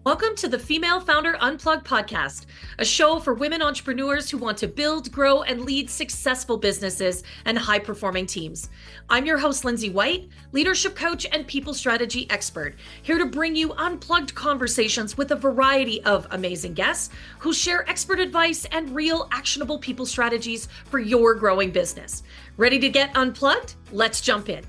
Welcome to the Female Founder Unplugged podcast, a show for women entrepreneurs who want to build, grow, and lead successful businesses and high-performing teams. I'm your host, Lindsay White, leadership coach and people strategy expert, here to bring you unplugged conversations with a variety of amazing guests who share expert advice and real actionable people strategies for your growing business. Ready to get unplugged? Let's jump in.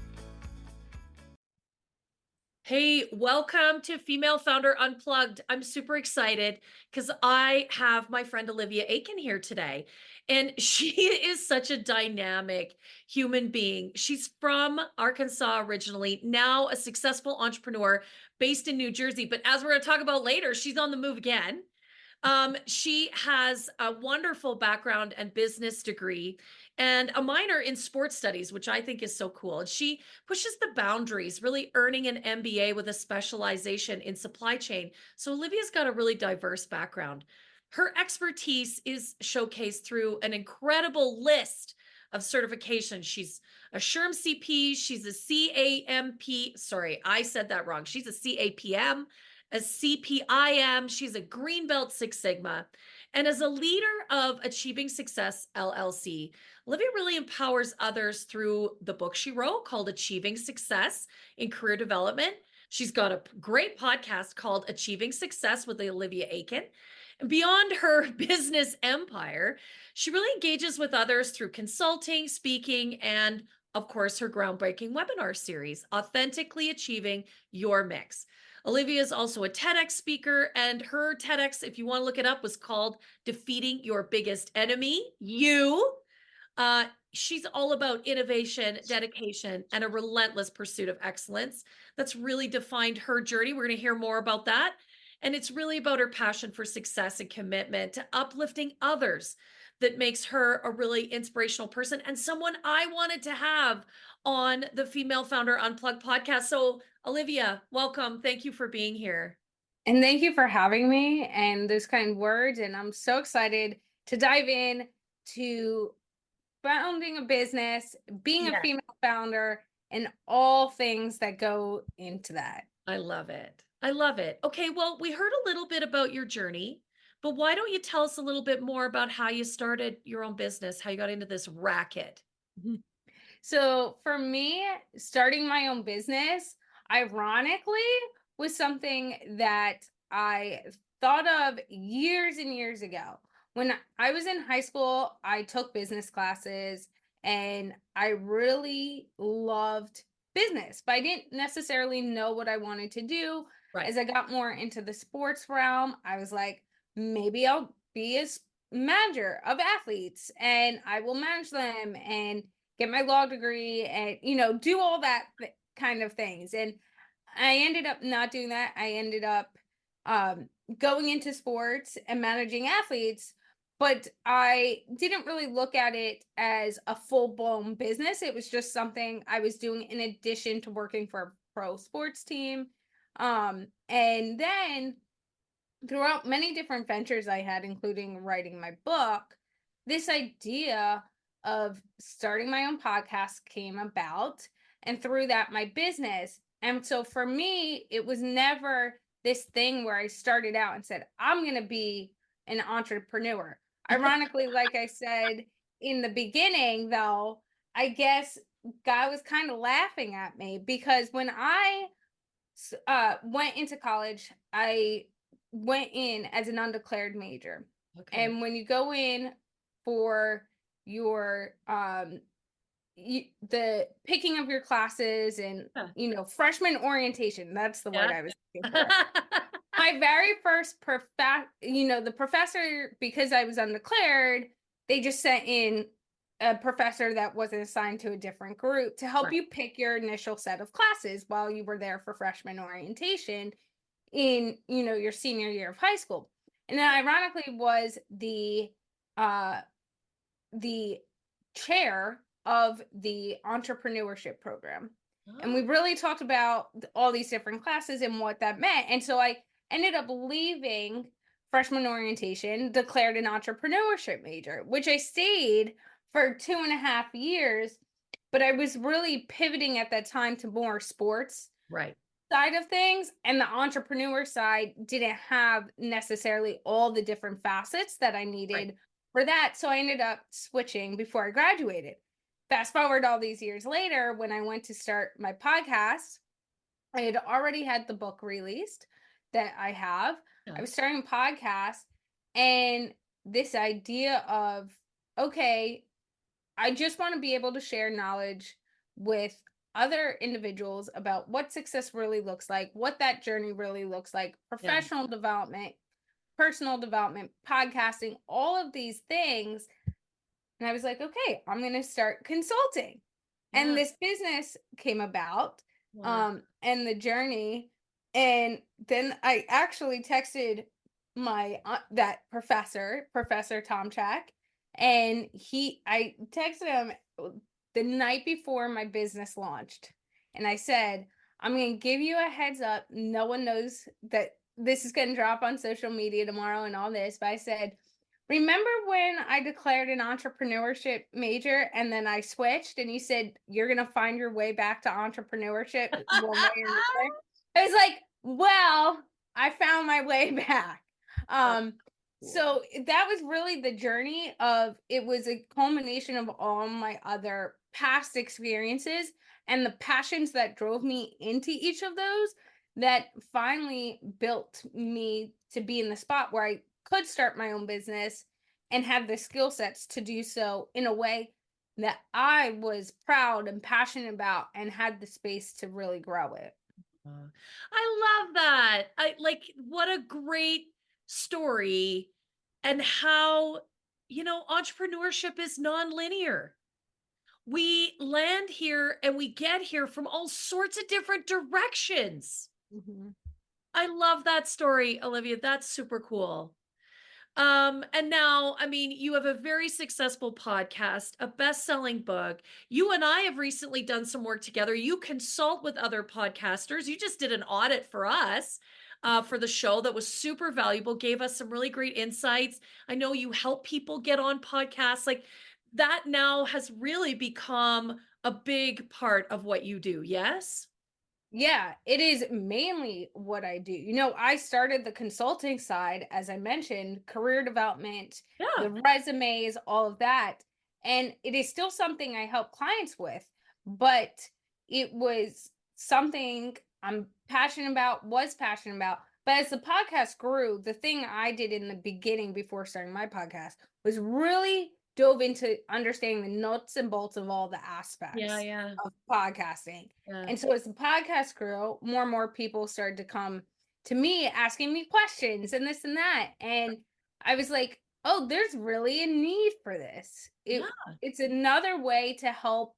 Hey, welcome to Female Founder Unplugged. I'm super excited because I have my friend Olivia Atkin here today. And she is such a dynamic human being. She's from Arkansas originally, now a successful entrepreneur based in New Jersey. But as we're going to talk about later, she's on the move again. She has a wonderful background and business degree and a minor in sports studies, which I think is so cool. And she pushes the boundaries, really earning an MBA with a specialization in supply chain. So Olivia's got a really diverse background. Her expertise is showcased through an incredible list of certifications. She's a SHRM CP, she's a CAMP, sorry, I said that wrong. She's a CAPM, a CPIM, she's a Green Belt Six Sigma. And as a leader of Achieving Success LLC, Olivia really empowers others through the book she wrote called Achieving Success in Career Development. She's got a great podcast called Achieving Success with Olivia Atkin. And beyond her business empire, she really engages with others through consulting, speaking, and of course, her groundbreaking webinar series, Authentically Achieving Your Mix. Olivia is also a TEDx speaker, and her TEDx, if you want to look it up, was called Defeating Your Biggest Enemy, You. She's all about innovation, dedication, and a relentless pursuit of excellence. That's really defined her journey. We're going to hear more about that. And it's really about her passion for success and commitment to uplifting others that makes her a really inspirational person and someone I wanted to have on the Female Founder Unplugged podcast. So Olivia, welcome. Thank you for being here. And thank you for having me and those kind words. And I'm so excited to dive in to founding a business, being a female founder, and all things that go into that. I love it. I love it. Okay, well, we heard a little bit about your journey, but why don't you tell us a little bit more about how you started your own business, how you got into this racket? So for me, starting my own business, ironically, was something that I thought of years and years ago. When I was in high school, I took business classes and I really loved business, but I didn't necessarily know what I wanted to do. Right. As I got more into the sports realm, I was like, maybe I'll be a manager of athletes and I will manage them and get my law degree and, do all that kind of things. And I ended up not doing that. I ended up going into sports and managing athletes, but I didn't really look at it as a full-blown business. It was just something I was doing in addition to working for a pro sports team. And then throughout many different ventures I had, including writing my book, this idea of starting my own podcast came about, and through that, my business. And so for me, it was never this thing where I started out and said, I'm going to be an entrepreneur. Ironically, like I said in the beginning, though, I guess God was kind of laughing at me because when I went into college, I went in as an undeclared major. Okay. And when you go in for your the picking of your classes and freshman orientation, that's the word I was looking for. My very first the professor, because I was undeclared, they just sent in a professor that wasn't assigned to a different group to help you pick your initial set of classes while you were there for freshman orientation in your senior year of high school. And then ironically was the chair of the entrepreneurship program. Oh. And we really talked about all these different classes and what that meant. And so I ended up leaving freshman orientation, declared an entrepreneurship major, which I stayed for 2.5 years, but I was really pivoting at that time to more sports. Right. side of things, and the entrepreneur side didn't have necessarily all the different facets that I Right. needed for that. So I ended up switching before I graduated. Fast forward all these years later, when I went to start my podcast, I had already had the book released that I have. Yeah. I was starting a podcast, and this idea of, okay, I just want to be able to share knowledge with other individuals about what success really looks like, what that journey really looks like, Yeah. professional development, personal development, podcasting, all of these things. And I was like, okay, I'm going to start consulting. And Yeah. this business came about, Wow. and the journey. And then I actually texted my that Professor Tom Track, and I texted him the night before my business launched, and I said, I'm going to give you a heads up. No one knows that this is going to drop on social media tomorrow and all this, but I said, remember when I declared an entrepreneurship major and then I switched and you said you're going to find your way back to entrepreneurship one way or another? I was like, well, I found my way back. Oh, Um, cool. so that was really the journey of, it was a culmination of all my other past experiences and the passions that drove me into each of those that finally built me to be in the spot where I could start my own business and have the skill sets to do so in a way that I was proud and passionate about and had the space to really grow it. I love that. I like what a great story and how, entrepreneurship is nonlinear. We land here and we get here from all sorts of different directions. Mhm. I love that story, Olivia. That's super cool. And now, I mean, you have a very successful podcast, a best-selling book. You and I have recently done some work together. You consult with other podcasters. You just did an audit for us, for the show that was super valuable, gave us some really great insights. I know you help people get on podcasts. Like that now has really become a big part of what you do. Yes? Yeah, it is mainly what I do. I started the consulting side, as I mentioned, career development, Yeah. the resumes, all of that. And it is still something I help clients with, but it was something I'm passionate about, was passionate about. But as the podcast grew, the thing I did in the beginning before starting my podcast was really dove into understanding the nuts and bolts of all the Yeah, aspects yeah. of podcasting. Yeah. And so as the podcast grew, more and more people started to come to me asking me questions and this and that. And I was like, oh, there's really a need for this. Yeah. It's another way to help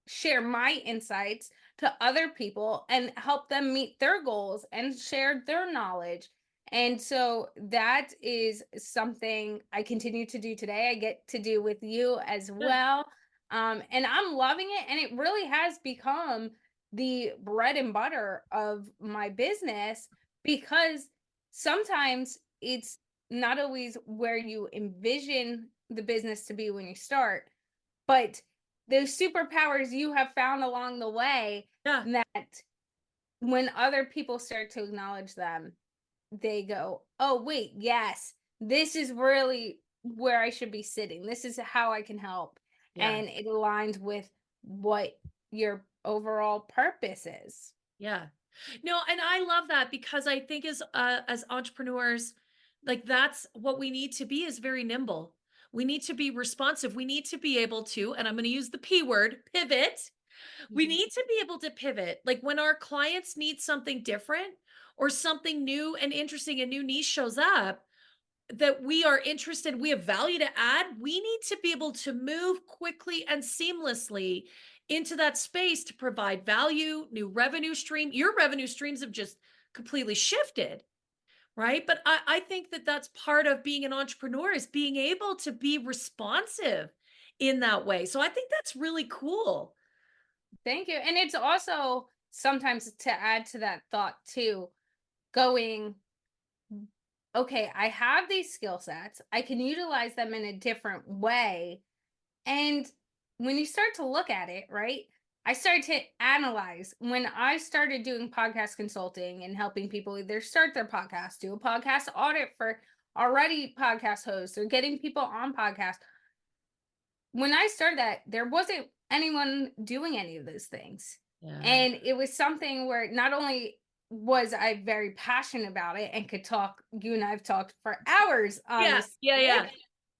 share my insights to other people and help them meet their goals and share their knowledge. And so that is something I continue to do today. I get to do with you as Good. well. And I'm loving it. And it really has become the bread and butter of my business, because sometimes it's not always where you envision the business to be when you start, but those superpowers you have found along the way, Yeah. that when other people start to acknowledge them, they go, oh, wait, yes, this is really where I should be sitting. This is how I can help. Yeah. And it aligns with what your overall purpose is. Yeah. No, and I love that because I think as entrepreneurs, like that's what we need to be is very nimble. We need to be responsive. We need to be able to, and I'm going to use the P word, pivot. We Mhm. need to be able to pivot. Like when our clients need something different or something new and interesting, a new niche shows up, that we are interested, we have value to add, we need to be able to move quickly and seamlessly into that space to provide value, new revenue stream. Your revenue streams have just completely shifted, right? But I think that that's part of being an entrepreneur is being able to be responsive in that way. So I think that's really cool. Thank you. And it's also sometimes, to add to that thought too, going, okay, I have these skill sets, I can utilize them in a different way. And when you start to look at it, right? I started to analyze when I started doing podcast consulting and helping people either start their podcast, do a podcast audit for already podcast hosts, or getting people on podcasts. When I started that, there wasn't anyone doing any of those things. Yeah. And it was something where not only was I very passionate about it and could talk, you and I have talked for hours on Yeah. this, Yeah. Yeah.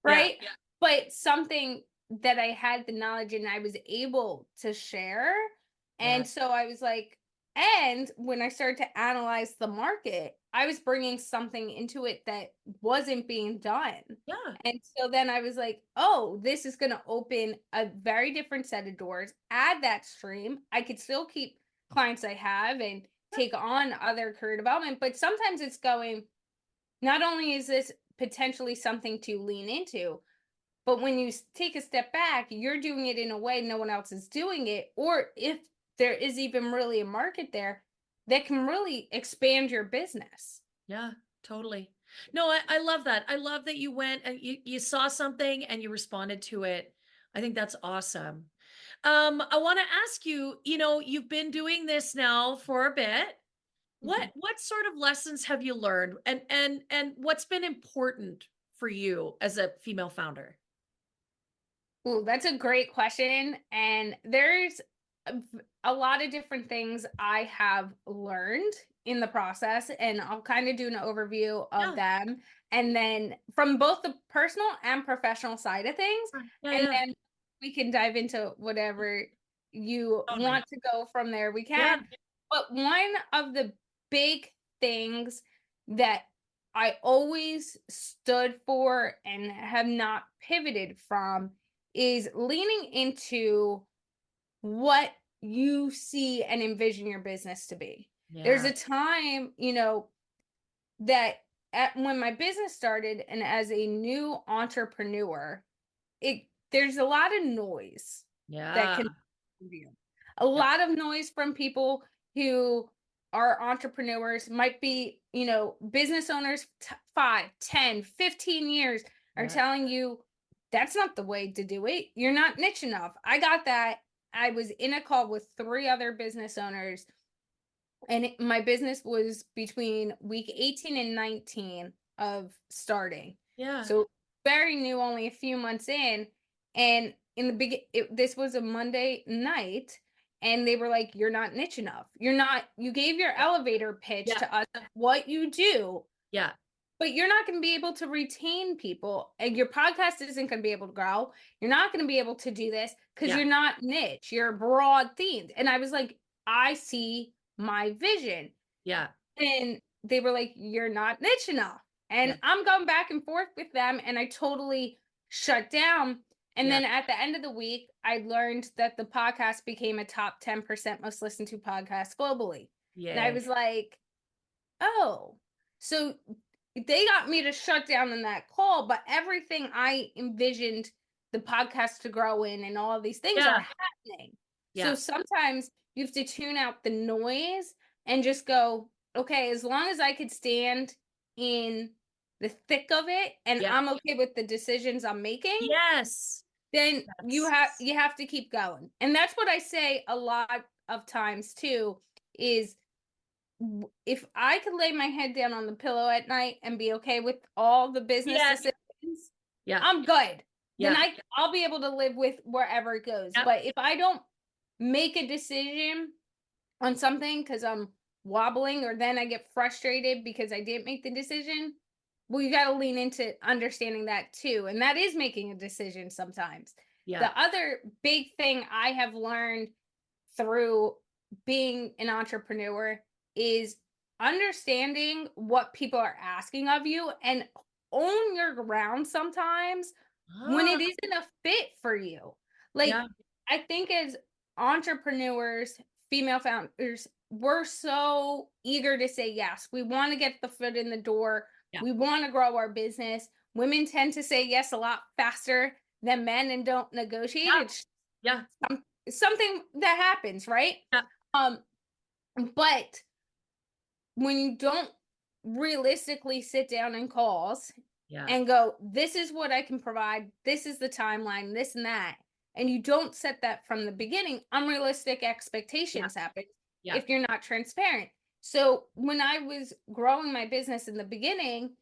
right? Yeah. But something that I had the knowledge and I was able to share. Yeah. And so I was like, and when I started to analyze the market, I was bringing something into it that wasn't being done. Yeah. And so then I was like, oh, this is going to open a very different set of doors, add that stream. I could still keep clients I have and take on other career development, but sometimes it's going, not only is this potentially something to lean into, but when you take a step back, you're doing it in a way no one else is doing it. Or if there is even really a market there that can really expand your business. Yeah, totally. No, I love that. I love that you went and you saw something and you responded to it. I think that's awesome. I want to ask you, you've been doing this now for a bit. Mhm. What sort of lessons have you learned, and what's been important for you as a female founder? Ooh, that's a great question. And there's a lot of different things I have learned in the process, and I'll kind of do an overview of Yeah. them. And then from both the personal and professional side of things, Yeah, and yeah. then we can dive into whatever you Totally. want to go from there. We Yeah. can. But one of the big things that I always stood for and have not pivoted from is leaning into what you see and envision your business to be. There's Yeah. a time, that when my business started and as a new entrepreneur, there's a lot of noise that Yeah. can you. A Yeah. lot of noise from people who are entrepreneurs, might be, business owners 5, 10, 15 years are Yeah. telling you that's not the way to do it. You're not niche enough. I got that. I was in a call with 3 other business owners, and my business was between week 18 and 19 of starting. Yeah. So very new, only a few months in. And in the this was a Monday night, and they were like, "You're not niche enough. You gave your elevator pitch Yeah. to us of what you do, Yeah. but you're not going to be able to retain people, and your podcast isn't going to be able to grow. You're not going to be able to do this because Yeah. you're not niche. You're broad themed." And I was like, I see my vision. Yeah. And they were like, "You're not niche enough." Yeah. And I'm going back and forth with them, and I totally shut down. And Yeah. then at the end of the week, I learned that the podcast became a top 10% most listened to podcast globally. And I Yay. was like, oh, so they got me to shut down in that call, but everything I envisioned the podcast to grow in and all of these things Yeah. are happening. So Yeah. sometimes you have to tune out the noise and just go, okay, as long as I could stand in the thick of it and Yeah. I'm okay with the decisions I'm making, Yes. then That's you have to keep going. And that's what I say a lot of times too, is if I could lay my head down on the pillow at night and be okay with all the business yeah. decisions, Yeah. I'm good. Then Yeah. I'll be able to live with wherever it goes. Yep. But if I don't make a decision on something because I'm wobbling, or then I get frustrated because I didn't make the decision, well, you got to lean into understanding that too. And that is making a decision sometimes. Yeah. The other big thing I have learned through being an entrepreneur is understanding what people are asking of you and own your ground sometimes when Ah, it isn't a fit for you. Like, yeah. I think as entrepreneurs, female founders, we're so eager to say yes. We want to get the foot in the door. Yeah. We want to grow our business. Women tend to say yes a lot faster than men and don't negotiate. Yeah. It's Yeah. something that happens, right? Yeah. Um, but when you don't realistically sit down in calls Yeah. and go, this is what I can provide, this is the timeline, this and that, and you don't set that from the beginning, unrealistic expectations happen Yeah. if you're not transparent. So when I was growing my business in the beginning,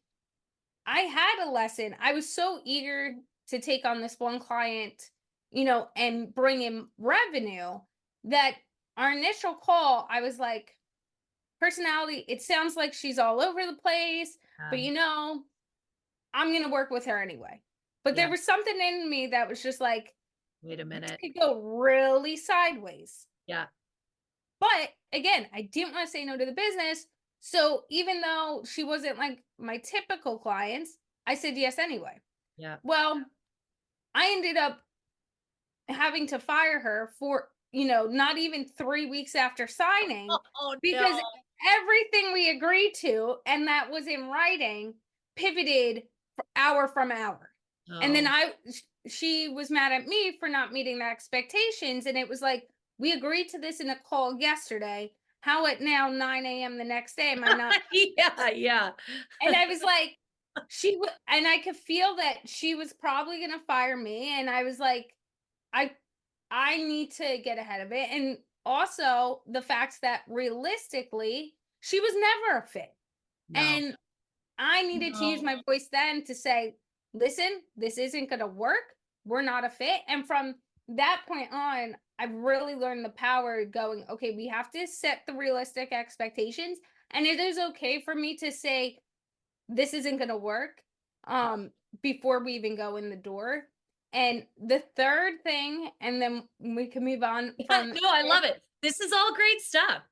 I had a lesson. I was so eager to take on this one client, and bring in revenue, that our initial call, I was like, personality, it sounds like she's all over the place, but I'm going to work with her anyway. But there Yeah. was something in me that was just like, Wait a this minute. could go really sideways. Yeah. But again, I didn't want to say no to the business. So even though she wasn't like my typical clients, I said yes anyway. Yeah. Well, I ended up having to fire her for, not even 3 weeks after signing, Oh no. because everything we agreed to and that was in writing pivoted for hour from hour. And then Oh. she was mad at me for not meeting the expectations. And it was like, we agreed to this in a call yesterday. How at now 9 a.m. the next day am I not? Yeah. Yeah. And I was like, and I could feel that she was probably going to fire me. And I was like, I I need to get ahead of it. And also the fact that realistically, she was never a fit. No. And I needed to use No. my voice then to say, listen, this isn't going to work. We're not a fit. And from that point on, I've really learned the power of going, okay, we have to set the realistic expectations. And it is okay for me to say, this isn't going to work, before we even go in the door. And the third thing, and then we can move on Yeah, from no, I love it. This is all great stuff.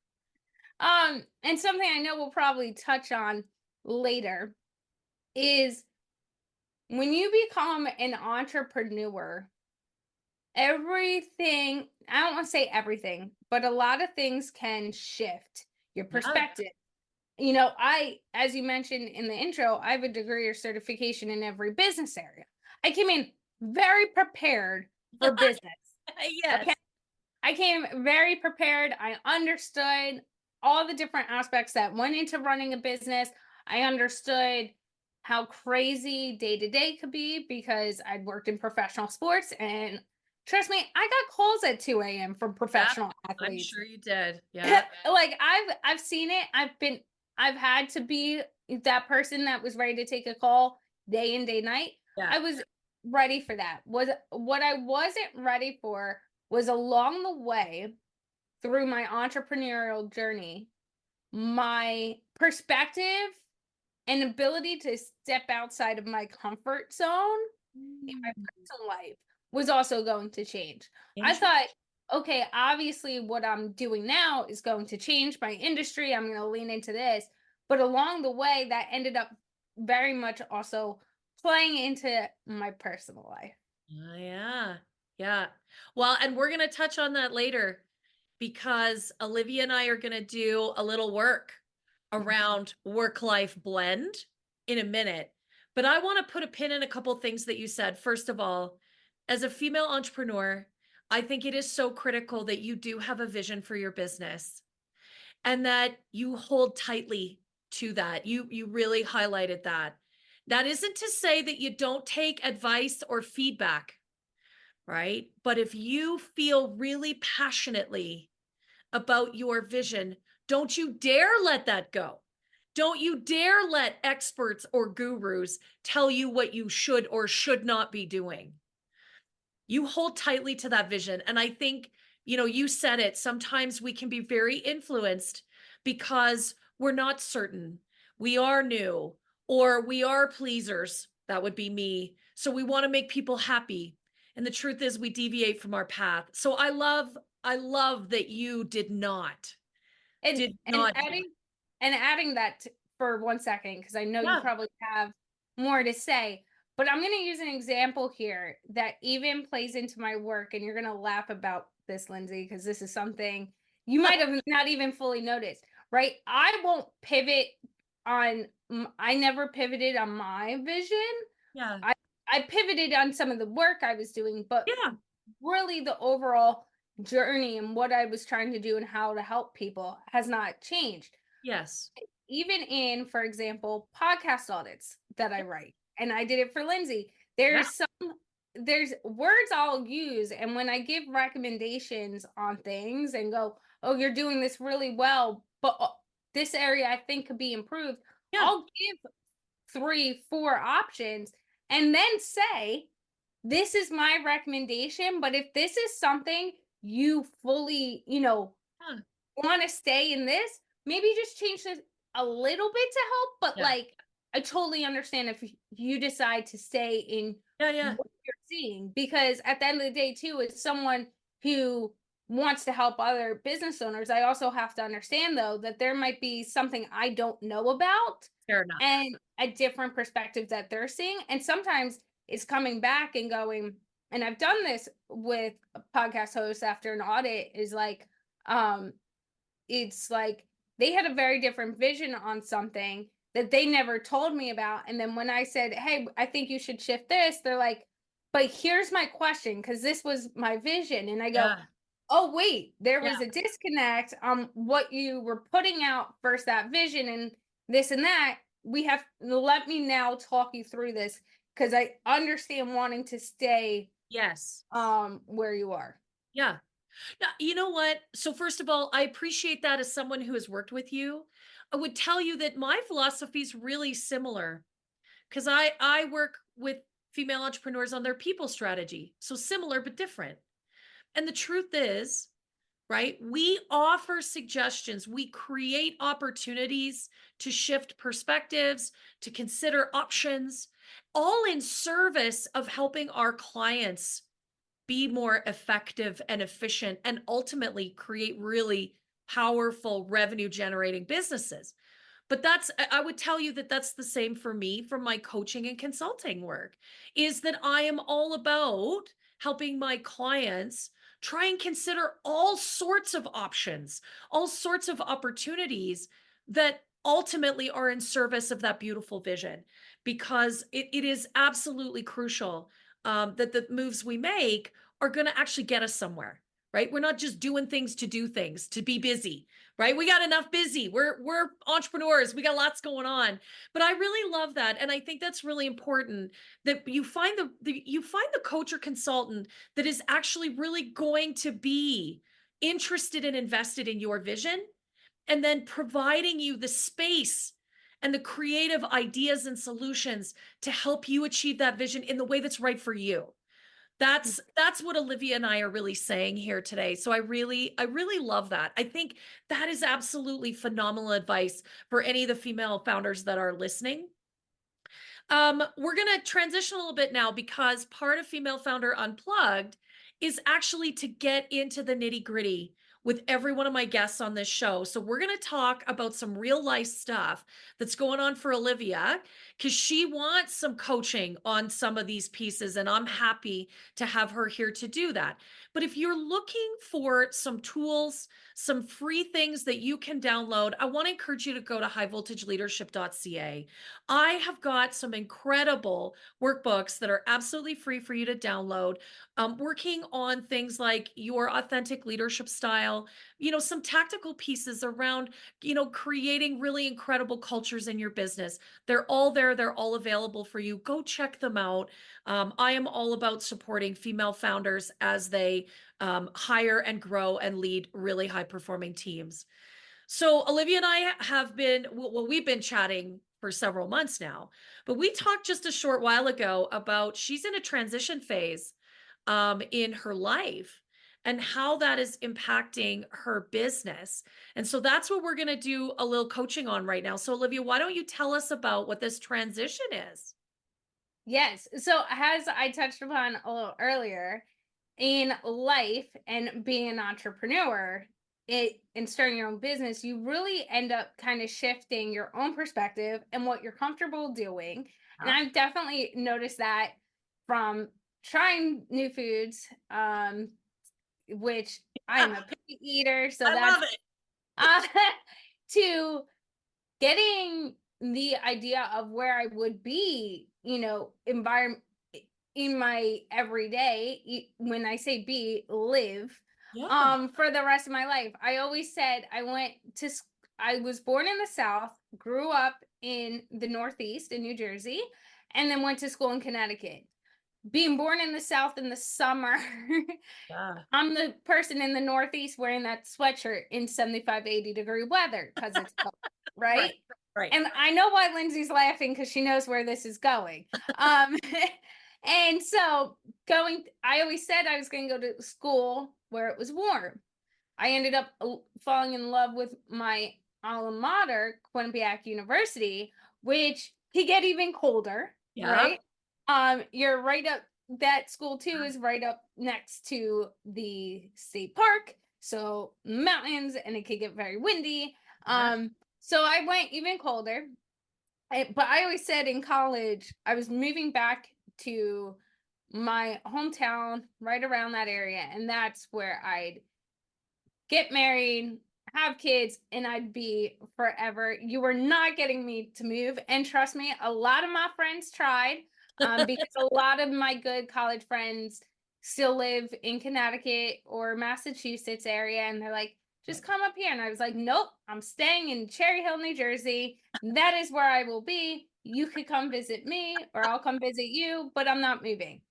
and something I know we'll probably touch on later is when you become an entrepreneur, everything, I don't want to say everything, but a lot of things can shift your Yeah. perspective. As you mentioned in the intro, I have a degree or certification in every business area. I came in very prepared for business. Yes. Okay. I came very prepared. I understood all the different aspects that went into running a business. I understood how crazy day to day could be because I'd worked in professional sports. And trust me, I got calls at 2 a.m. from Yeah. professional I'm athletes. sure you did. Yeah. Like I've seen it. I've had to be that person that was ready to take a call day in, day night. Yeah. I was ready for that. What I wasn't ready for was along the way through my entrepreneurial journey, my perspective and ability to step outside of my comfort zone in my personal life was also going to change. I thought, okay, obviously what I'm doing now is going to change my industry. I'm going to lean into this. But along the way, that ended up very much also playing into my personal life. Oh, yeah. Yeah. Well, and we're going to touch on that later because Olivia and I are going to do a little work around work-life blend in a minute. But I want to put a pin in a couple things that you said. First of all, as a female entrepreneur, I think it is so critical that you do have a vision for your business and that you hold tightly to that. You really highlighted that. That isn't to say that you don't take advice or feedback, right? But if you feel really passionately about your vision, don't you dare let that go. Don't you dare let experts or gurus tell you what you should or should not be doing. You hold tightly to that vision. And I think, you said it, sometimes we can be very influenced because we're not certain. We are new or we are pleasers. That would be me. So we want to make people happy. And the truth is we deviate from our path. So I love that you did not And did and not do. adding that for 1 second, because I know you Yeah. probably have more to say, but I'm going to use an example here that even plays into my work, and you're going to laugh about this, Lindsay, because this is something you might have not even fully noticed, right? I won't pivot I never pivoted on my vision. Yeah. I pivoted on some of the work I was doing, but Yeah. really the overall journey and what I was trying to do and how to help people has not changed. Yes. Even in, for example, podcast audits that I write, and I did it for Lindsay. Yeah. There's some there's words I'll use, and when I give recommendations on things and go, "Oh, you're doing this really well, but this area I think could be improved," Yeah. I'll give 3, 4 options and then say, "This is my recommendation, but if this is something you fully, Yeah. want to stay in this, maybe just change this a little bit to help, but Yeah. like I totally understand if you decide to stay in Yeah. Yeah. what you're seeing, because at the end of the day too, as someone who wants to help other business owners, I also have to understand though that there might be something I don't know about Fair enough. and a different perspective that they're seeing, and sometimes it's coming back and going, and I've done this with podcast hosts after an audit, is like, um it's like they had a very different vision on something that they never told me about. And then when I said, "Hey, I think you should shift this," they're like, "But here's my question, because this was my vision." And I go, Yeah. "Oh, wait, there Yeah. was a disconnect on what you were putting out versus that vision, and this and that. We have, let me now talk you through this, because I understand wanting to stay Yes. where you are." Yeah. Now, you know what? So first of all, I appreciate that as someone who has worked with you. I would tell you that my philosophy is really similar because I work with female entrepreneurs on their people strategy. So similar but different. And the truth is, right? We offer suggestions, we create opportunities to shift perspectives, to consider options, all in service of helping our clients be more effective and efficient and ultimately create really powerful revenue generating businesses. But I would tell you that that's the same for me from my coaching and consulting work, is that I am all about helping my clients try and consider all sorts of options, all sorts of opportunities that ultimately are in service of that beautiful vision, because it is absolutely crucial that the moves we make are going to actually get us somewhere, right? We're not just doing things to do things, to be busy, right? We got enough busy. We're entrepreneurs. We got lots going on. But I really love that, and I think that's really important that you find you find the coach or consultant that is actually really going to be interested and invested in your vision, and then providing you the space and the creative ideas and solutions to help you achieve that vision in the way that's right for you. That's what Olivia and I are really saying here today. So I really love that. I think that is absolutely phenomenal advice for any of the female founders that are listening. We're going to transition a little bit now because part of Female Founder Unplugged is actually to get into the nitty-gritty with every one of my guests on this show. So we're going to talk about some real life stuff that's going on for Olivia, because she wants some coaching on some of these pieces, and I'm happy to have her here to do that. But if you're looking for some tools, some free things that you can download, I want to encourage you to go to highvoltageleadership.ca. I have got some incredible workbooks that are absolutely free for you to download, working on things like your authentic leadership style, some tactical pieces around, creating really incredible cultures in your business. They're all there, they're all available for you. Go check them out. I am all about supporting female founders as they hire and grow and lead really high performing teams. So Olivia and I have been, well, we've been chatting for several months now, but we talked just a short while ago about she's in a transition phase in her life and how that is impacting her business. And so that's what we're going to do a little coaching on right now. So Olivia, why don't you tell us about what this transition is? Yes. So, as I touched upon a little earlier, in life and being an entrepreneur, it and starting your own business, you really end up kind of shifting your own perspective and what you're comfortable doing. And Yeah. I've definitely noticed that from trying new foods, which I'm a picky eater, so I that's love it. uh, to getting the idea of where I would be, environment in my everyday, when I say be, live, Yeah. for the rest of my life. I always said I was born in the South, grew up in the Northeast in New Jersey, and then went to school in Connecticut. being born in the South in the summer, Yeah. I'm the person in the Northeast wearing that sweatshirt in 75, 80-degree weather because it's cold, Right. right? Right. And I know why Lindsay's laughing because she knows where this is going. Um, and so I always said I was going to go to school where it was warm. I ended up falling in love with my alma mater, Quinnipiac University, which could get even colder, Yeah. right? You're right up, that school too is right up next to the state park, so mountains, and it could get very windy. Yeah. So I went even colder. But I always said in college, I was moving back to my hometown right around that area, and that's where I'd get married, have kids, and I'd be forever. You were not getting me to move. And trust me, a lot of my friends tried, because a lot of my good college friends still live in Connecticut or Massachusetts area. And they're like, just come up here. And I was like, nope, I'm staying in Cherry Hill, New Jersey. That is where I will be. You could come visit me or I'll come visit you, but I'm not moving.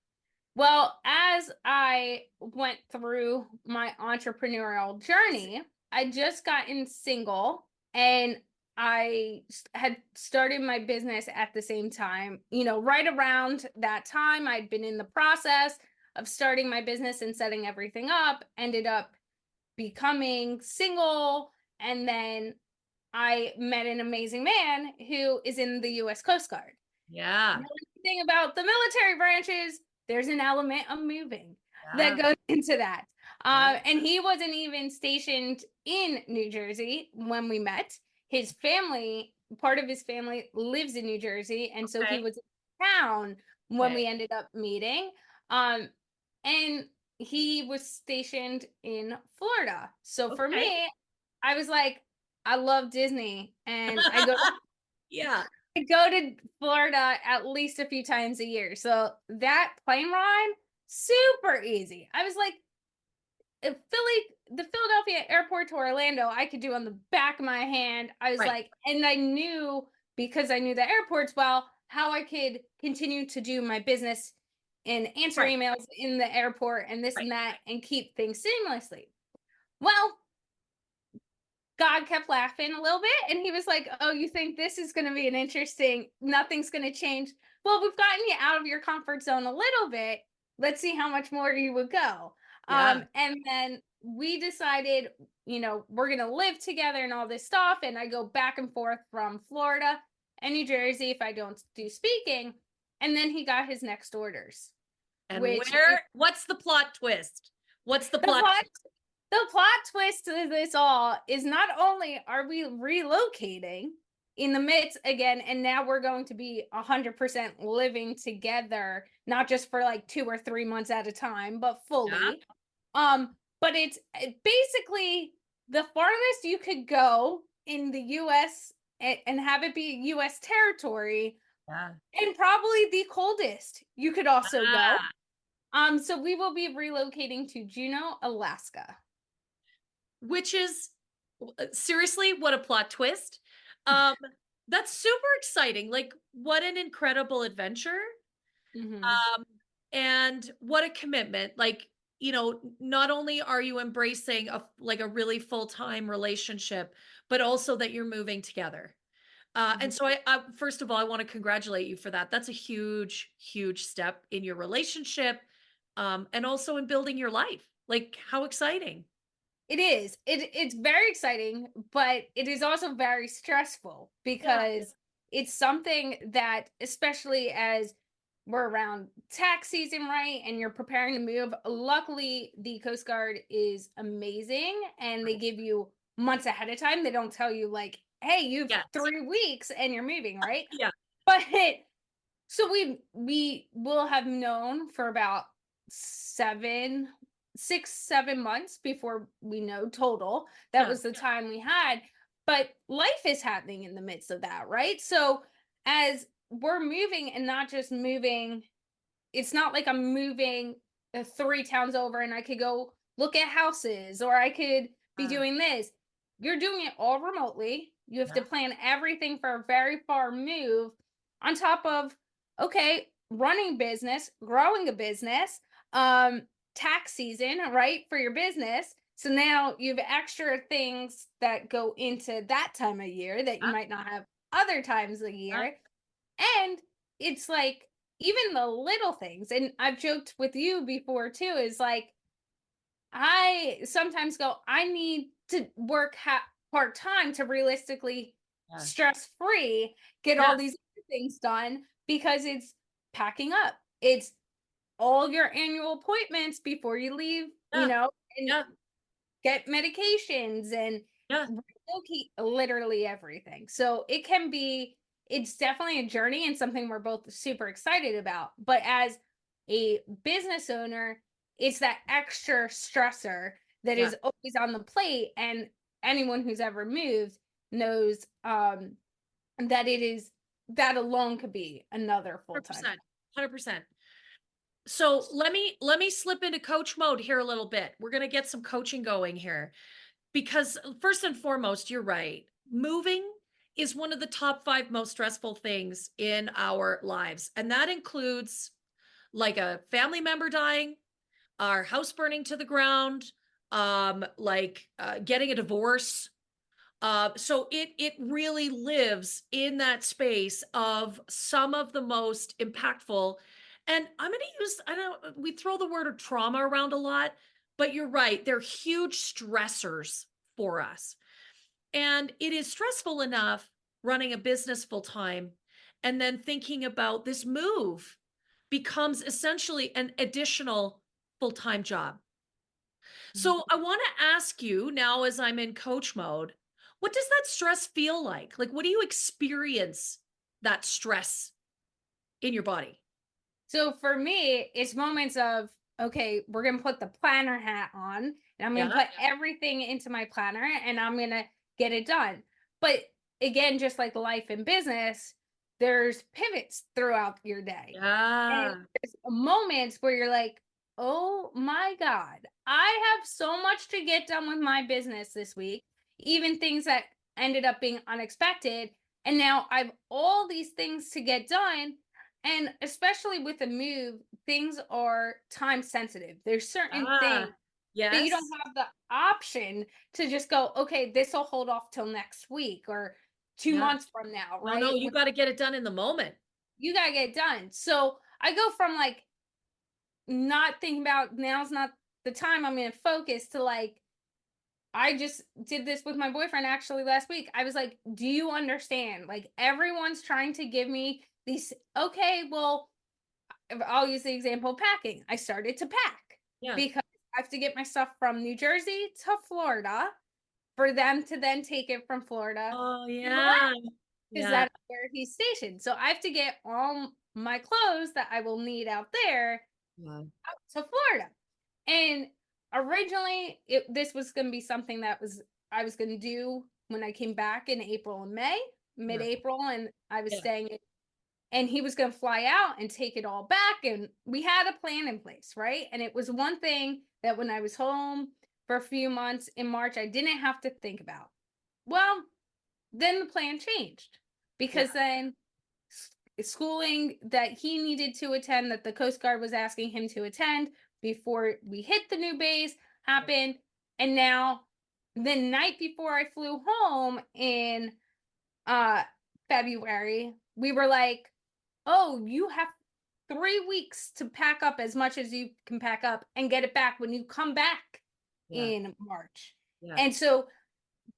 Well, as I went through my entrepreneurial journey, I just gotten single and I had started my business at the same time. You know, right around that time, I'd been in the process of starting my business and setting everything up, ended up becoming single, and then I met an amazing man who is in the US Coast Guard. Yeah. The only thing about the military branches, there's an element of moving that Yeah. goes into that. Yeah. And he wasn't even stationed in New Jersey when we met. His family, part of his family lives in New Jersey. And so he Okay. was in town when Okay. we ended up meeting. Um, and he was stationed in Florida. So for Okay. me, I was like, I love Disney and Yeah. I go to Florida at least a few times a year. So that plane ride, super easy. I was like, if the Philadelphia airport to Orlando, I could do on the back of my hand. I was Right. like, and I knew because I knew the airports well, how I could continue to do my business and answer Right. emails in the airport and this Right. and that and keep things seamlessly. Well, God kept laughing a little bit and he was like, oh, you think this is going to be an interesting, nothing's going to change. Well, we've gotten you out of your comfort zone a little bit. Let's see how much more you would go. Yeah. And then we decided, you know, we're going to live together and all this stuff. And I go back and forth from Florida and New Jersey if I don't do speaking. And then he got his next orders, And which what's the plot twist? What's the the plot? plot twist to this all is not only are we relocating in the midst again, and now we're going to be 100% living together, not just for like 2 or 3 months at a time, but Yeah. fully. But it's basically the farthest you could go in the US and have it be US territory, Yeah. and probably the coldest you could also go. Ah, So we will be relocating to Juneau, Alaska. which is seriously, what a plot twist. Um, that's super exciting. Like, what an incredible adventure. Mm-hmm. Um, and what a commitment. Like, not only are you embracing a really full-time relationship, but also that you're moving together. And so I first of all, I want to congratulate you for that. That's a huge, huge step in your relationship, and also in building your life. Like, how exciting. It is. It's very exciting, but it is also very stressful Yeah. because it's something that, especially as we're around tax season, right? And you're preparing to move. Luckily, the Coast Guard is amazing and they give you months ahead of time. They don't tell you like, hey, you've Yes. 3 weeks and you're moving, right? Yeah. But so we will have known for about 7 6 7 months before we know total. That Yeah. was the time we had. But life is happening in the midst of that, right? So as we're moving and not just moving, it's not like I'm moving 3 towns over and I could go look at houses or I could be Uh, doing this. You're doing it all remotely. You have to yeah. plan everything for a very far move on top of, okay, running business, growing a business, um, tax season, right, for your business. So now you have extra things that go into that time of year that you Yeah, might not have other times of the yeah, year. And it's like even the little things, and I've joked with you before too, is like I sometimes go, I need to work part time to realistically yeah, stress free get yeah, all these other things done because it's packing up. It's all your annual appointments before you leave, yeah, and yeah, get medications and yeah, relocate literally everything. So it's definitely a journey and something we're both super excited about. But as a business owner, it's that extra stressor that yeah. is always on the plate. And anyone who's ever moved knows that it is that alone could be another full-time. 100%. 100%. So let me slip into coach mode here a little bit. We're going to get some coaching going here because first and foremost, you're right. Moving is one of the top 5 most stressful things in our lives. And that includes like a family member dying, our house burning to the ground, getting a divorce. So it really lives in that space of some of the most impactful. And I'm going to use, I know we throw the word of trauma around a lot, but you're right. They're huge stressors for us. And it is stressful enough running a business full time and then thinking about this move becomes essentially an additional full time job. Mhm. So I want to ask you now, as I'm in coach mode, what does that stress feel like? Like, what do you experience that stress in your body? So for me, it's moments of, okay, we're going to put the planner hat on and I'm going to Yeah. put everything into my planner and I'm going to get it done. But again, just like life and business, there's pivots throughout your day. And Yeah. there's moments where you're like, oh my God, I have so much to get done with my business this week, even things that ended up being unexpected. And now I've all these things to get done. And especially with a move, things are time sensitive. There's certain things Ah, that you don't yes. have the option to just go, okay, this will hold off till next week or two Yeah. months from now, No, no, right? you got to get it done in the moment. You got to get done. So I go from like not thinking about now's not the time I'm going to focus to like, I just did this with my boyfriend actually last week. I was like, do you understand? Like, everyone's trying to give me these, okay, well, I'll use the example of packing. I started to pack Yeah. because I have to get my stuff from New Jersey to Florida for them to then take it from Florida Oh, to the yeah. because Yeah. that's where he's stationed. So I have to get all my clothes that I will need out there Yeah. out to Florida. And originally, this was going to be something that was I was going to do when I came back in April and May, Yeah. mid-April, and I was Yeah. staying and he was going to fly out and take it all back and we had a plan in place, right? And it was one thing that when I was home for a few months in March I didn't have to think about. Well, then the plan changed Yeah. because then schooling that he needed to attend that the Coast Guard was asking him to attend before we hit the new base happened. And now the night before I flew home in uh February, we were like, oh, you have 3 weeks to pack up as much as you can pack up and get it back when you come back Yeah. in March. Yeah. And so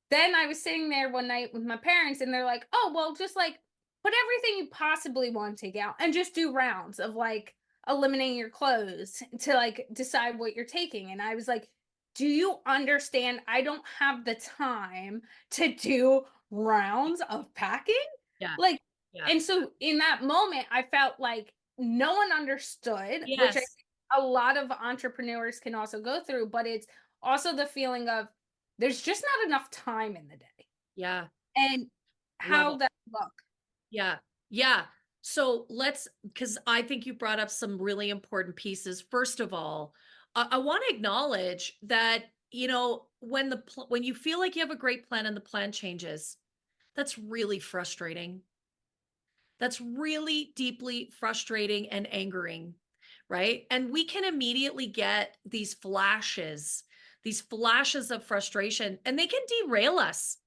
then I was sitting there one night with my parents and they're like, oh, well, just like put everything you possibly want to take out and just do rounds of like eliminating your clothes to like decide what you're taking. And I was like, do you understand? I don't have the time to do rounds of packing. Yeah. Like, Yeah. and so in that moment, I felt like no one understood, which I Yes. think a lot of entrepreneurs can also go through, but it's also the feeling of there's just not enough time in the day. Yeah. And Love how it. that look. Yeah. Yeah. So because I think you brought up some really important pieces. First of all, I want to acknowledge that, when you feel like you have a great plan and the plan changes, that's really frustrating. that's really deeply frustrating and angering, right? And we can immediately get these flashes of frustration, and they can derail us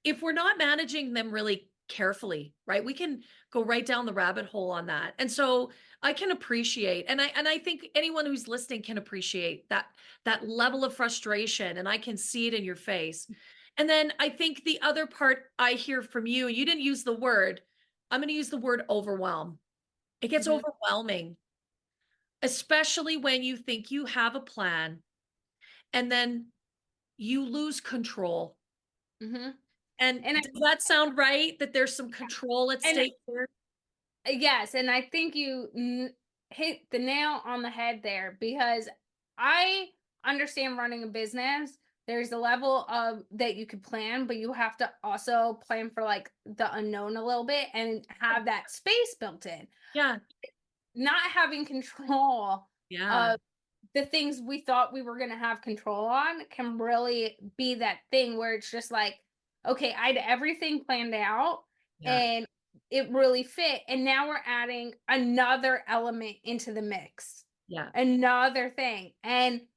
if we're not managing them really carefully, right? We can go right down the rabbit hole on that. And so I can appreciate, and I think anyone who's listening can appreciate that level of frustration, and I can see it in your face. And then I think the other part I hear from you, you didn't use the word, I'm going to use the word overwhelm. It gets Mhm, overwhelming, especially when you think you have a plan and then you lose control. mhm. And And I does that sound right? That there's some control at and stake here? yes, and I think you hit the nail on the head there, because I understand running a business. There's a level of that you could plan, but you have to also plan for like the unknown a little bit and have that space built in. Yeah. Not having control Yeah. of the things we thought we were going to have control on can really be that thing where it's just like, okay, I had everything planned out Yeah. and it really fit. And now we're adding another element into the mix, Yeah. another thing. And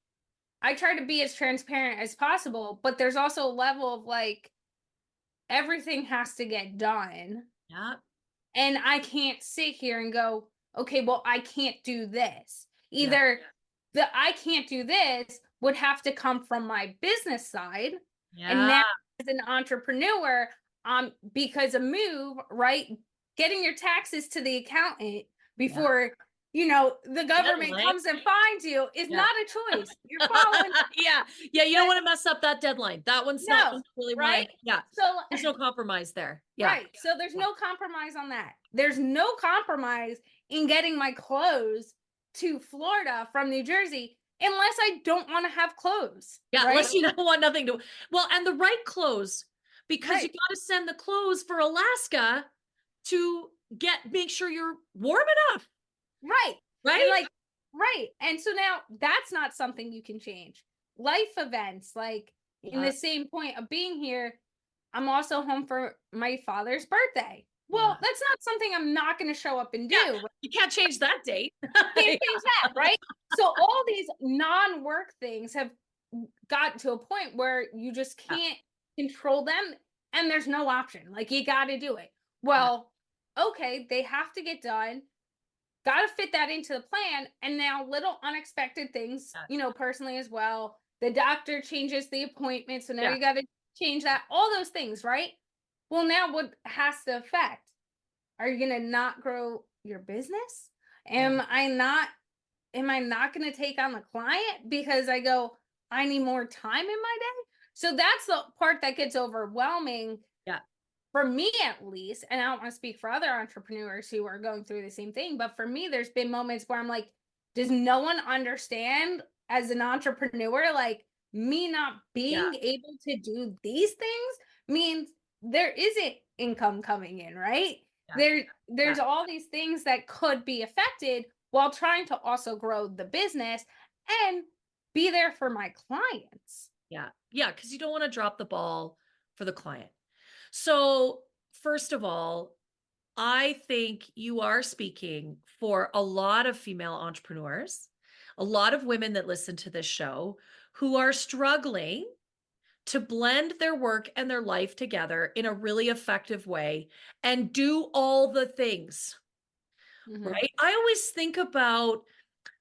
I try to be as transparent as possible, but there's also a level of like, everything has to get done. Yeah. And I can't sit here and go, okay, well, I can't do this. Yeah. Either the I can't do this would have to come from my business side. And Yeah. now as an entrepreneur, because a move, right? Getting your taxes to the accountant Yeah. before the government Deadline. comes and finds you is Yeah. not a choice. You're following Yeah. Yeah. You don't want to mess up that deadline. That one's not no, really right? my, yeah. So There's no compromise there. Yeah. right. So there's Yeah. no compromise on that. There's no compromise in getting my clothes to Florida from New Jersey unless I don't want to have clothes, Yeah. right? Unless you don't want nothing to, well, and the right clothes, because you Right. got to send the clothes for Alaska to make sure you're warm enough, Right. And right? like right. And so now that's not something you can change. Life events, like in Yeah. the same point of being here, I'm also home for my father's birthday. Yeah. Well, that's not something I'm not going to show up and Yeah. do. You can't change that date. Can't Yeah. change that, right? So all these non-work things have gotten to a point where you just can't control them, and there's no option. Like you got to do it. Yeah. Well, okay, they have to get done. Got to fit that into the plan, and now little unexpected things, Yeah. personally as well. The doctor changes the appointment, so now Yeah. you got to change that. All those things, right? Well, now what has to affect? Are you going to not grow your business? Yeah. Am I not going to take on the client because I go, I need more time in my day? So that's the part that gets overwhelming Yeah. for me, at least. And I don't want to speak for other entrepreneurs who are going through the same thing, but for me, there's been moments where I'm like, does no one understand as an entrepreneur, like me not Yeah. being able to do these things means there isn't income coming in, right? Yeah. There's all these things that could be affected while trying to also grow the business and be there for my clients. Yeah. Yeah. Because you don't want to drop the ball for the client. So, first of all, I think you are speaking for a lot of female entrepreneurs, a lot of women that listen to this show who are struggling to blend their work and their life together in a really effective way and do all the things, Mhm. right? I always think about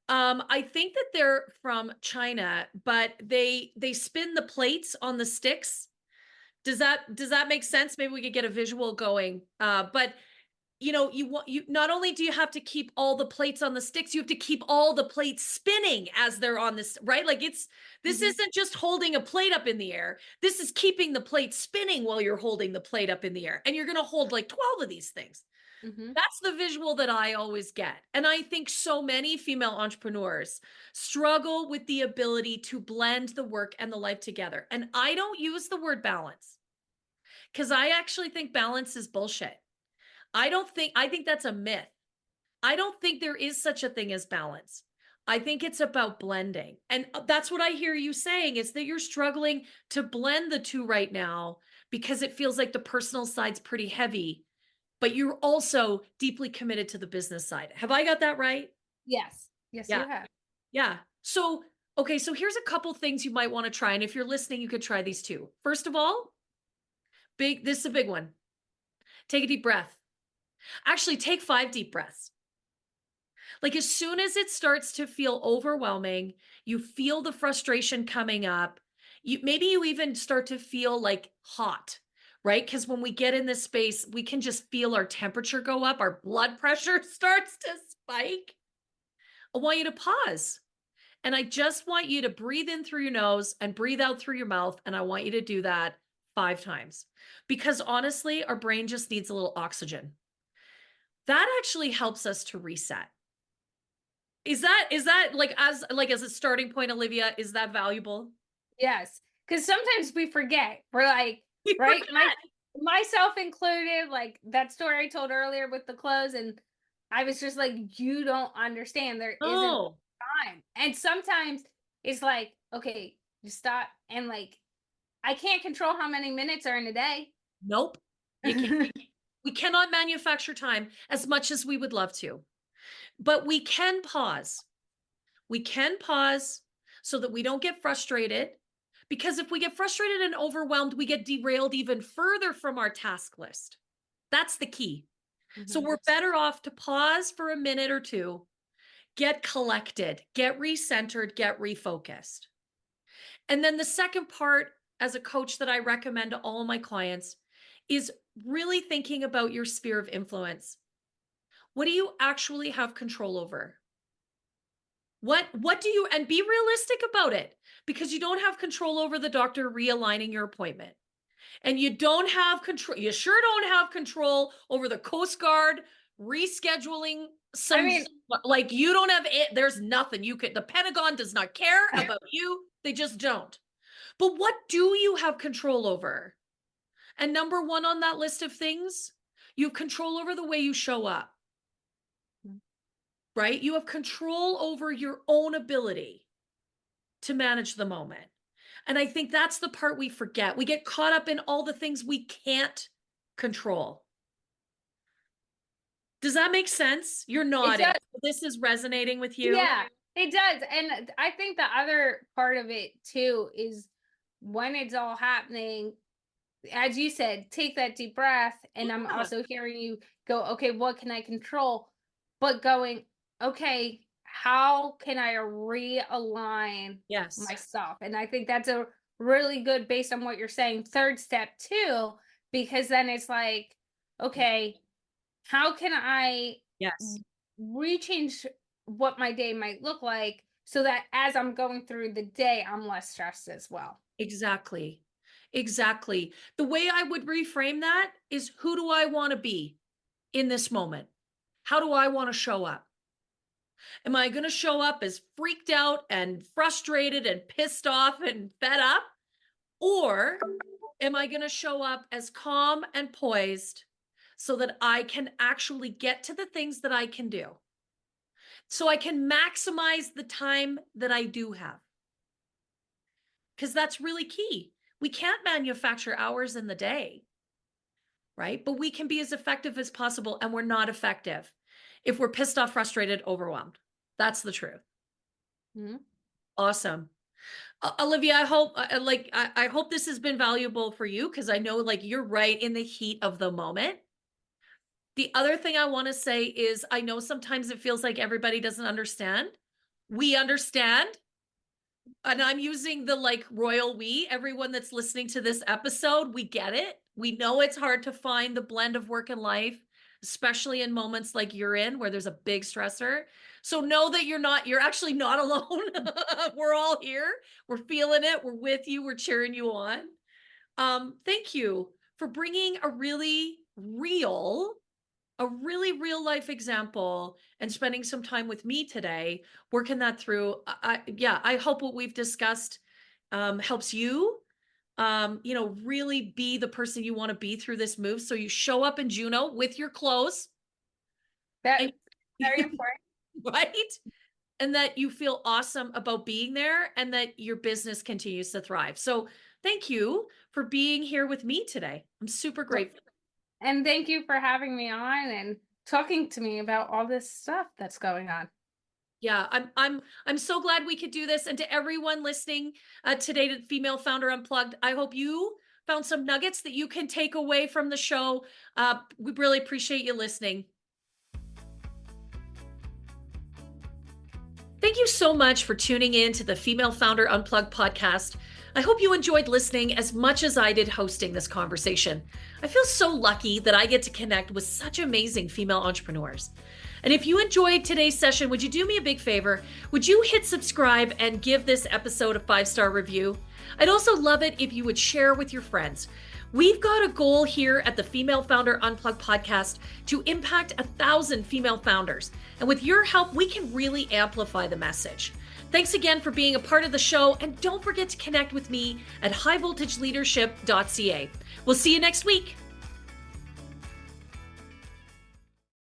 I think that they're from China, but they spin the plates on the sticks. Does that make sense? Maybe we could get a visual going. But you not only do you have to keep all the plates on the sticks, you have to keep all the plates spinning as they're on this, right? Like this Mhm. isn't just holding a plate up in the air. This is keeping the plate spinning while you're holding the plate up in the air. And you're going to hold like 12 of these things. Mhm. That's the visual that I always get. And I think so many female entrepreneurs struggle with the ability to blend the work and the life together. And I don't use the word balance because I actually think balance is bullshit. I think that's a myth. I don't think there is such a thing as balance. I think it's about blending. And that's what I hear you saying is that you're struggling to blend the two right now because it feels like the personal side's pretty heavy, but you're also deeply committed to the business side. Have I got that right? Yes. Yes, Yeah. you have. Yeah. So, okay, so here's a couple things you might want to try. And if you're listening, you could try these too. First of all, this is a big one. Take a deep breath. Actually, take 5 deep breaths. Like as soon as it starts to feel overwhelming, you feel the frustration coming up. Maybe you even start to feel like hot, right? Because when we get in this space, we can just feel our temperature go up, our blood pressure starts to spike. I want you to pause. And I just want you to breathe in through your nose and breathe out through your mouth. And I want you to do that 5 times because honestly, our brain just needs a little oxygen. That actually helps us to reset. Is that like as a starting point, Olivia, is that valuable? Yes. Because sometimes we forget. We're like, We right? forget. Myself included, like that story I told earlier with the clothes, and I was just like, you don't understand. There isn't Oh, time. And sometimes it's like, okay, you stop and like I can't control how many minutes are in a day. nope. You can't. We cannot manufacture time as much as we would love to, but we can pause. We can pause so that we don't get frustrated. Because if we get frustrated and overwhelmed, we get derailed even further from our task list. That's the key. So Mhm. we're better off to pause for a minute or two, get collected, get recentered, get refocused. And then the second part, as a coach, that I recommend to all of my clients is really thinking about your sphere of influence. What do you actually have control over? What do you, and be realistic about it, because you don't have control over the doctor realigning your appointment. And you don't have control, you sure don't have control over the Coast Guard rescheduling I some, mean, like you don't have it, there's nothing you could, the Pentagon does not care about you. They just don't. But what do you have control over? And number one on that list of things, you have control over the way you show up, right? You have control over your own ability to manage the moment. And I think that's the part we forget. We get caught up in all the things we can't control. Does that make sense? You're it nodding. does. This is resonating with you. Yeah, it does. And I think the other part of it too is when it's all happening, as you said, take that deep breath. And I'm Yeah. also hearing you go, okay, what can I control? But going, okay, how can I realign Yes. myself? And I think that's a really good, based on what you're saying, third step too, because then it's like, okay, how can I Yes. rechange what my day might look like so that as I'm going through the day, I'm less stressed as well? Exactly. Exactly. The way I would reframe that is, who do I want to be in this moment? How do I want to show up? Am I going to show up as freaked out and frustrated and pissed off and fed up? Or am I going to show up as calm and poised so that I can actually get to the things that I can do? So I can maximize the time that I do have. Because that's really key. We can't manufacture hours in the day, right? But we can be as effective as possible, and we're not effective if we're pissed off, frustrated, overwhelmed. That's the truth. Mhm. Awesome. Olivia, I hope I hope this has been valuable for you, because I know like you're right in the heat of the moment. The other thing I want to say is, I know sometimes it feels like everybody doesn't understand. We understand. And I'm using the like royal we, everyone that's listening to this episode, we get it. We know it's hard to find the blend of work and life, especially in moments like you're in where there's a big stressor. So know that you're actually not alone. We're all here. We're feeling it. We're with you. We're cheering you on. Thank you for bringing a really real life example and spending some time with me today, working that through. Yeah, I hope what we've discussed helps you, really be the person you want to be through this move. So you show up in Juneau with your clothes, That's and very important. right? And that you feel awesome about being there, and that your business continues to thrive. So thank you for being here with me today. I'm super grateful. And thank you for having me on and talking to me about all this stuff that's going on. Yeah, I'm so glad we could do this. And to everyone listening today to Female Founder Unplugged, I hope you found some nuggets that you can take away from the show. We really appreciate you listening. Thank you so much for tuning in to the Female Founder Unplugged podcast. I hope you enjoyed listening as much as I did hosting this conversation. I feel so lucky that I get to connect with such amazing female entrepreneurs. And if you enjoyed today's session, would you do me a big favor? Would you hit subscribe and give this episode a 5-star review? I'd also love it if you would share with your friends. We've got a goal here at the Female Founder Unplugged podcast to impact 1,000 female founders. And with your help, we can really amplify the message. Thanks again for being a part of the show. And don't forget to connect with me at highvoltageleadership.ca. We'll see you next week.